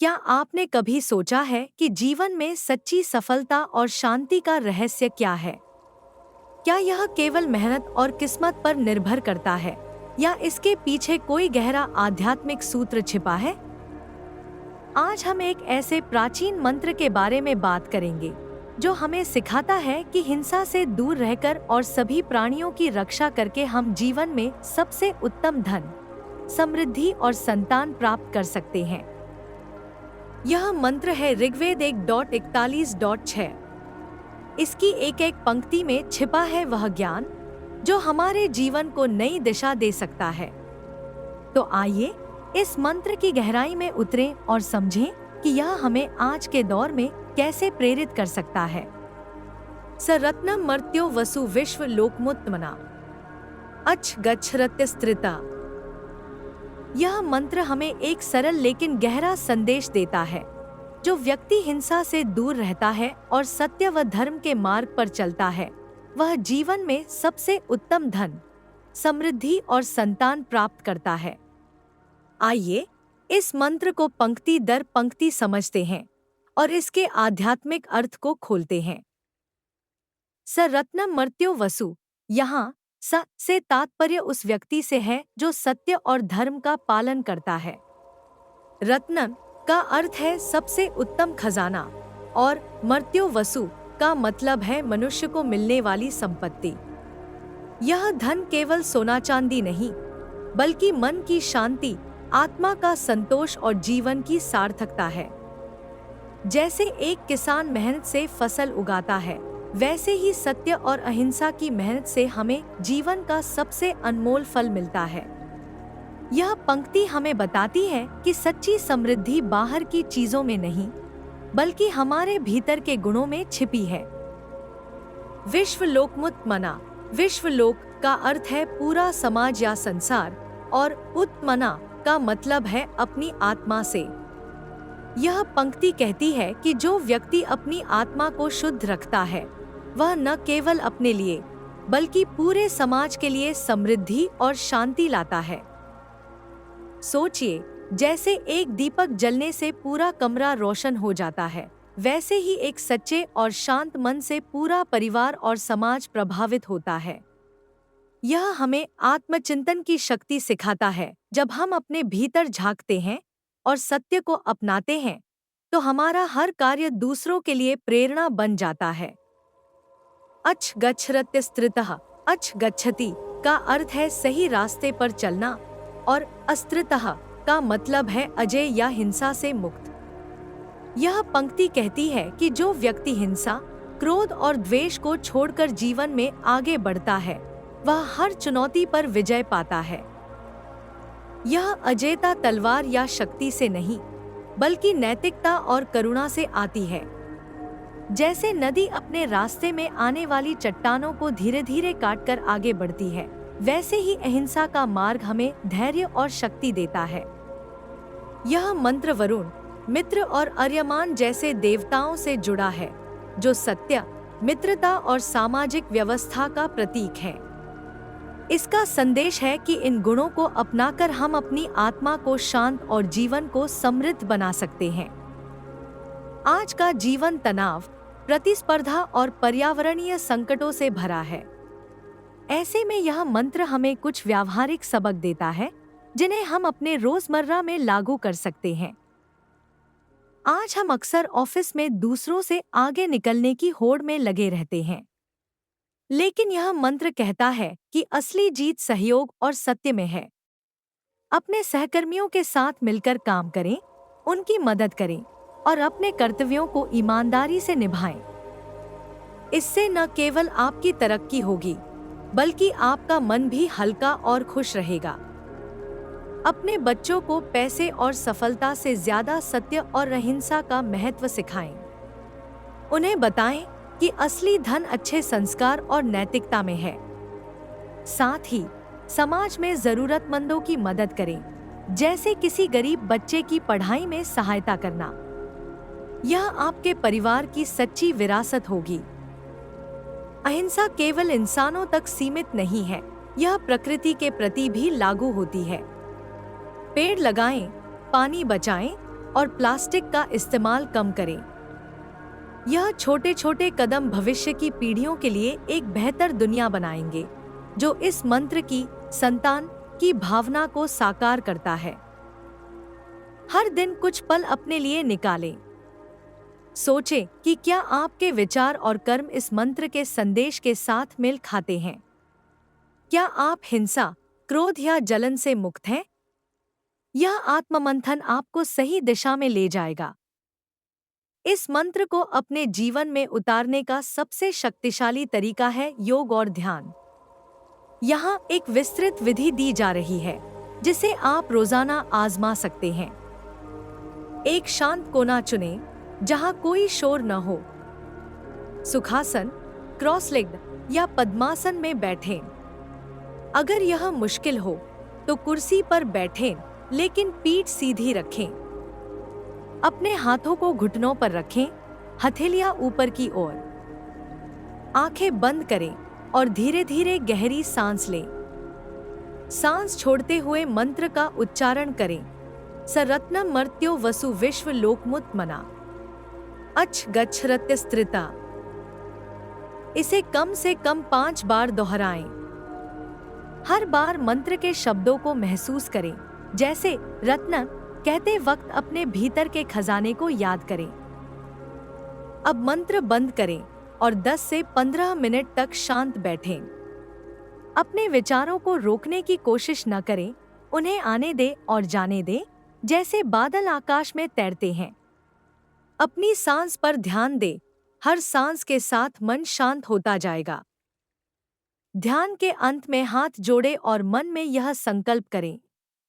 क्या आपने कभी सोचा है कि जीवन में सच्ची सफलता और शांति का रहस्य क्या है? क्या यह केवल मेहनत और किस्मत पर निर्भर करता है, या इसके पीछे कोई गहरा आध्यात्मिक सूत्र छिपा है? आज हम एक ऐसे प्राचीन मंत्र के बारे में बात करेंगे, जो हमें सिखाता है कि हिंसा से दूर रहकर और सभी प्राणियों की रक्षा करके हम जीवन में सबसे उत्तम धन, समृद्धि और संतान प्राप्त कर सकते हैं। यह मंत्र है ऋग्वेद 1.41.6। इसकी एक एक पंक्ति में छिपा है वह ज्ञान जो हमारे जीवन को नई दिशा दे सकता है। तो आइए इस मंत्र की गहराई में उतरें और समझें कि यह हमें आज के दौर में कैसे प्रेरित कर सकता है। स रत्नम मर्त्यो वसु विश्व लोकमुत्तमना अच् गच्छरत्यस्त्रिता। यह मंत्र हमें एक सरल लेकिन गहरा संदेश देता है। जो व्यक्ति हिंसा से दूर रहता है और सत्य व धर्म के मार्ग पर चलता है, वह जीवन में सबसे उत्तम धन, समृद्धि और संतान प्राप्त करता है। आइए इस मंत्र को पंक्ति दर पंक्ति समझते हैं और इसके आध्यात्मिक अर्थ को खोलते हैं। स रत्नम मर्त्यो वसु। यहाँ स से तात्पर्य उस व्यक्ति से है जो सत्य और धर्म का पालन करता है। रत्नम का अर्थ है सबसे उत्तम खजाना, और मर्त्यो वसु का मतलब है मनुष्य को मिलने वाली संपत्ति। यह धन केवल सोना चांदी नहीं, बल्कि मन की शांति, आत्मा का संतोष और जीवन की सार्थकता है। जैसे एक किसान मेहनत से फसल उगाता है, वैसे ही सत्य और अहिंसा की मेहनत से हमें जीवन का सबसे अनमोल फल मिलता है। यह पंक्ति हमें बताती है कि सच्ची समृद्धि बाहर की चीजों में नहीं, बल्कि हमारे भीतर के गुणों में छिपी है। विश्व लोकमुत्तमना। विश्व लोक का अर्थ है पूरा समाज या संसार, और उत्तमना का मतलब है अपनी आत्मा से। यह पंक्ति कहती है कि जो व्यक्ति अपनी आत्मा को शुद्ध रखता है, वह न केवल अपने लिए बल्कि पूरे समाज के लिए समृद्धि और शांति लाता है। सोचिए, जैसे एक दीपक जलने से पूरा कमरा रोशन हो जाता है, वैसे ही एक सच्चे और शांत मन से पूरा परिवार और समाज प्रभावित होता है। यह हमें आत्मचिंतन की शक्ति सिखाता है। जब हम अपने भीतर झांकते हैं और सत्य को अपनाते हैं, तो हमारा हर कार्य दूसरों के लिए प्रेरणा बन जाता है। अच् गच्छरत्यस्त्रितः। अच् गच्छति का अर्थ है सही रास्ते पर चलना, और अस्त्रितः का मतलब है अजय या हिंसा से मुक्त। यह पंक्ति कहती है कि जो व्यक्ति हिंसा, क्रोध और द्वेष को छोड़कर जीवन में आगे बढ़ता है, वह हर चुनौती पर विजय पाता है। यह अजेयता तलवार या शक्ति से नहीं, बल्कि नैतिकता और करुणा से आती है। जैसे नदी अपने रास्ते में आने वाली चट्टानों को धीरे धीरे काटकर आगे बढ़ती है, वैसे ही अहिंसा का मार्ग हमें धैर्य और शक्ति देता है। यह मंत्र वरुण, मित्र और अर्यमान जैसे देवताओं से जुड़ा है, जो सत्य, मित्रता और सामाजिक व्यवस्था का प्रतीक है। इसका संदेश है कि इन गुणों को अपनाकर हम अपनी आत्मा को शांत और जीवन को समृद्ध बना सकते हैं। आज का जीवन तनाव, प्रतिस्पर्धा और पर्यावरणीय संकटों से भरा है। ऐसे में यह मंत्र हमें कुछ व्यावहारिक सबक देता है, जिन्हें हम अपने रोजमर्रा में लागू कर सकते हैं। आज हम अक्सर ऑफिस में दूसरों से आगे निकलने की होड़ में लगे रहते हैं, लेकिन यह मंत्र कहता है कि असली जीत सहयोग और सत्य में है। अपने सहकर्मियों के साथ मिलकर काम करें, उनकी मदद करें और अपने कर्तव्यों को ईमानदारी से निभाएं। इससे न केवल आपकी तरक्की होगी, बल्कि आपका मन भी हल्का और खुश रहेगा। अपने बच्चों को पैसे और सफलता से ज्यादा सत्य और अहिंसा का महत्व सिखाएं। उन्हें बताएं कि असली धन अच्छे संस्कार और नैतिकता में है। साथ ही समाज में जरूरतमंदों की मदद करें, जैसे किसी गरीब बच्चे की पढ़ाई में सहायता करना। यह आपके परिवार की सच्ची विरासत होगी। अहिंसा केवल इंसानों तक सीमित नहीं है, यह प्रकृति के प्रति भी लागू होती है। पेड़ लगाएं, पानी बचाएं और प्लास्टिक का इस्तेमाल कम करें। यह छोटे छोटे कदम भविष्य की पीढ़ियों के लिए एक बेहतर दुनिया बनाएंगे, जो इस मंत्र की संतान की भावना को साकार करता है। हर दिन कुछ पल अपने लिए निकालें। सोचें कि क्या आपके विचार और कर्म इस मंत्र के संदेश के साथ मेल खाते हैं। क्या आप हिंसा, क्रोध या जलन से मुक्त हैं? यह आत्ममंथन आपको सही दिशा में ले जाएगा। इस मंत्र को अपने जीवन में उतारने का सबसे शक्तिशाली तरीका है योग और ध्यान। यहाँ एक विस्तृत विधि दी जा रही है, जिसे आप रोजाना आजमा सकते हैं। एक शांत कोना चुनें, जहाँ कोई शोर न हो। सुखासन, क्रॉस लेग्ड या पद्मासन में बैठें। अगर यह मुश्किल हो तो कुर्सी पर बैठें, लेकिन पीठ सीधी रखें। अपने हाथों को घुटनों पर रखें, हथेलियां ऊपर की ओर। आंखें बंद करें और धीरे धीरे गहरी सांस लें। सांस छोड़ते हुए मंत्र का उच्चारण करें। सरत्नम मर्त्यो वसु विश्व लोकमुत मना अच गच्छ रत्य स्त्रिता। इसे कम से कम 5 बार दोहराएं। हर बार मंत्र के शब्दों को महसूस करें, जैसे रत्न कहते वक्त अपने भीतर के खजाने को याद करें। अब मंत्र बंद करें और 10 से 15 मिनट तक शांत बैठें। अपने विचारों को रोकने की कोशिश न करें, उन्हें आने दें और जाने दें, जैसे बादल आकाश में तैरते हैं। अपनी सांस पर ध्यान दें। हर सांस के साथ मन शांत होता जाएगा। ध्यान के अंत में हाथ जोड़ें और मन में यह संकल्प करें,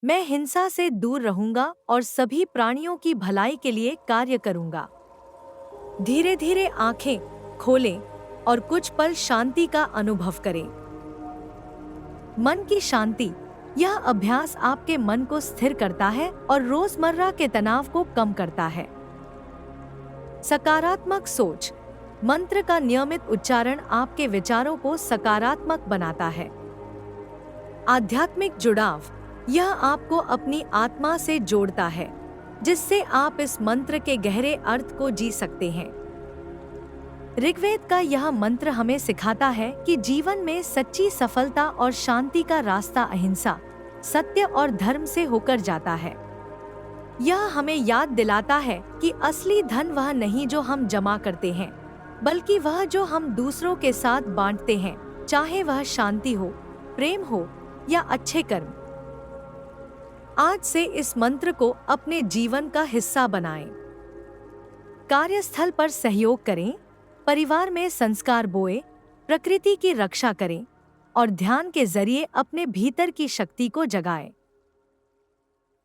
मैं हिंसा से दूर रहूंगा और सभी प्राणियों की भलाई के लिए कार्य करूंगा। धीरे धीरे आंखें खोलें और कुछ पल शांति का अनुभव करें। मन की शांति, यह अभ्यास आपके मन को स्थिर करता है और रोजमर्रा के तनाव को कम करता है। सकारात्मक सोच, मंत्र का नियमित उच्चारण आपके विचारों को सकारात्मक बनाता है। आध्यात्मिक जुड़ाव, यह आपको अपनी आत्मा से जोड़ता है, जिससे आप इस मंत्र के गहरे अर्थ को जी सकते हैं। ऋग्वेद का यह मंत्र हमें सिखाता है कि जीवन में सच्ची सफलता और शांति का रास्ता अहिंसा, सत्य और धर्म से होकर जाता है। यह हमें याद दिलाता है कि असली धन वह नहीं जो हम जमा करते हैं, बल्कि वह जो हम दूसरों के साथ बांटते हैं, चाहे वह शांति हो, प्रेम हो या अच्छे कर्म। आज से इस मंत्र को अपने जीवन का हिस्सा बनाएं। कार्यस्थल पर सहयोग करें, परिवार में संस्कार बोएं, प्रकृति की रक्षा करें और ध्यान के जरिए अपने भीतर की शक्ति को जगाएं।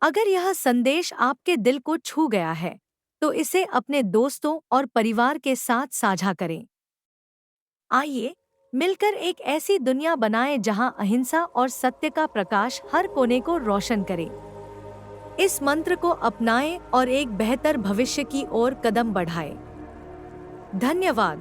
अगर यह संदेश आपके दिल को छू गया है, तो इसे अपने दोस्तों और परिवार के साथ साझा करें। आइए मिलकर एक ऐसी दुनिया बनाएं जहां अहिंसा और सत्य का प्रकाश हर कोने को रोशन करे। इस मंत्र को अपनाएं और एक बेहतर भविष्य की ओर कदम बढ़ाएं। धन्यवाद।